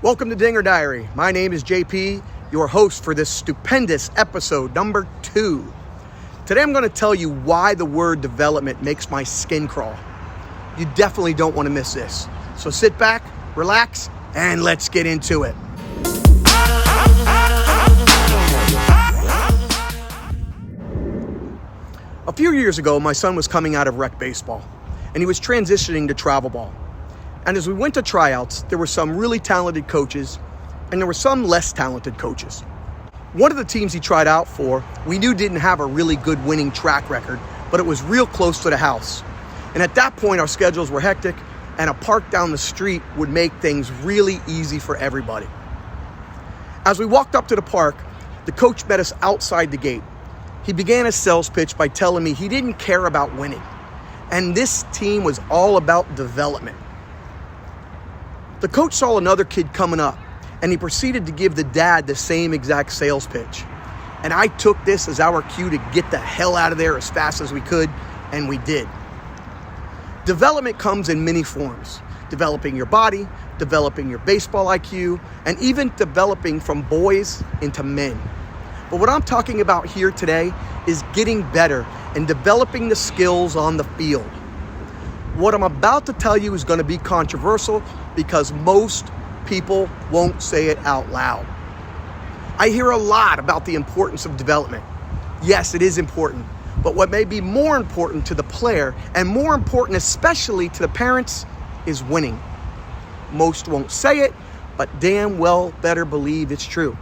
Welcome to Dinger Diary. My name is JP, your host for this stupendous episode number 2. Today I'm going to tell you why the word development makes my skin crawl. You definitely don't want to miss this. So sit back, relax, and let's get into it. A few years ago, my son was coming out of rec baseball, and he was transitioning to travel ball. And as we went to tryouts, there were some really talented coaches, and there were some less talented coaches. One of the teams he tried out for, we knew didn't have a really good winning track record, but it was real close to the house. And at that point, our schedules were hectic, and a park down the street would make things really easy for everybody. As we walked up to the park, the coach met us outside the gate. He began a sales pitch by telling me he didn't care about winning, and this team was all about development. The coach saw another kid coming up, and he proceeded to give the dad the same exact sales pitch. And I took this as our cue to get the hell out of there as fast as we could, and we did. Development comes in many forms. Developing your body, developing your baseball IQ, and even developing from boys into men. But what I'm talking about here today is getting better and developing the skills on the field. What I'm about to tell you is going to be controversial because most people won't say it out loud. I hear a lot about the importance of development. Yes, it is important, but what may be more important to the player and more important especially to the parents is winning. Most won't say it, but damn well better believe it's true.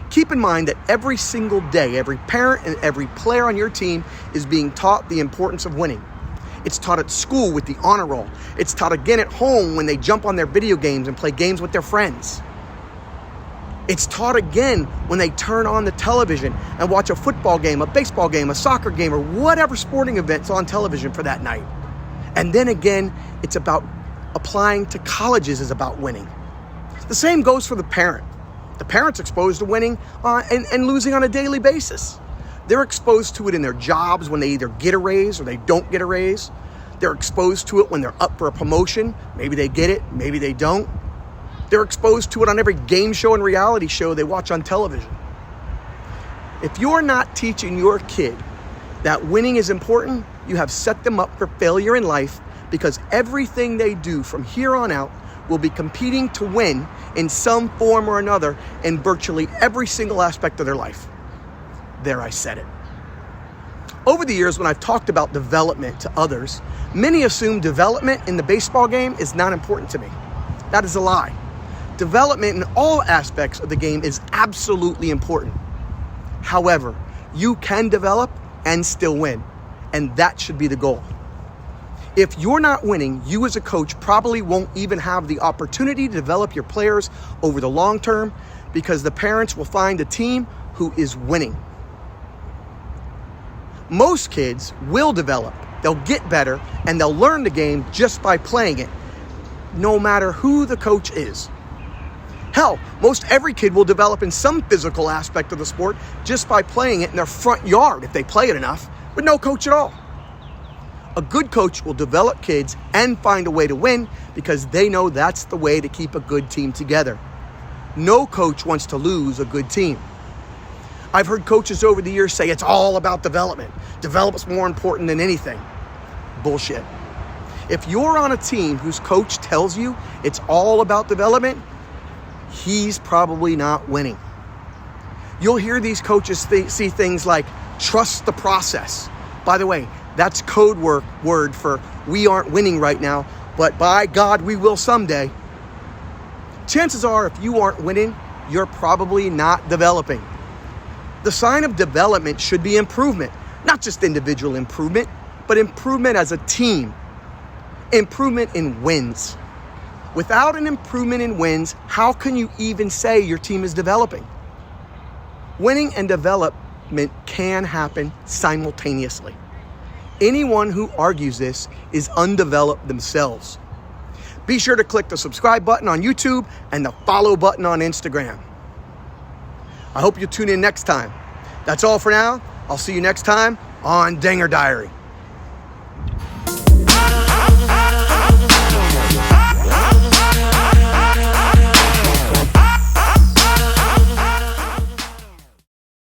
Keep in mind that every single day, every parent and every player on your team is being taught the importance of winning. It's taught at school with the honor roll. It's taught again at home when they jump on their video games and play games with their friends. It's taught again when they turn on the television and watch a football game, a baseball game, a soccer game, or whatever sporting event's on television for that night. And then again, it's about applying to colleges is about winning. The same goes for the parent. The parent's exposed to winning and losing on a daily basis. They're exposed to it in their jobs when they either get a raise or they don't get a raise. They're exposed to it when they're up for a promotion. Maybe they get it, maybe they don't. They're exposed to it on every game show and reality show they watch on television. If you're not teaching your kid that winning is important, you have set them up for failure in life because everything they do from here on out will be competing to win in some form or another in virtually every single aspect of their life. There, I said it. Over the years, when I've talked about development to others, many assume development in the baseball game is not important to me. That is a lie. Development in all aspects of the game is absolutely important. However, you can develop and still win, and that should be the goal. If you're not winning, you as a coach probably won't even have the opportunity to develop your players over the long term because the parents will find a team who is winning. Most kids will develop, they'll get better, and they'll learn the game just by playing it, no matter who the coach is. Hell, most every kid will develop in some physical aspect of the sport just by playing it in their front yard if they play it enough, with no coach at all. A good coach will develop kids and find a way to win because they know that's the way to keep a good team together. No coach wants to lose a good team. I've heard coaches over the years say it's all about development. Development's more important than anything. Bullshit. If you're on a team whose coach tells you it's all about development, he's probably not winning. You'll hear these coaches see things like trust the process. By the way, that's code word for we aren't winning right now, but by God, we will someday. Chances are if you aren't winning, you're probably not developing. The sign of development should be improvement, not just individual improvement, but improvement as a team. Improvement in wins. Without an improvement in wins, how can you even say your team is developing? Winning and development can happen simultaneously. Anyone who argues this is undeveloped themselves. Be sure to click the subscribe button on YouTube and the follow button on Instagram. I hope you tune in next time. That's all for now. I'll see you next time on Dinger Diary.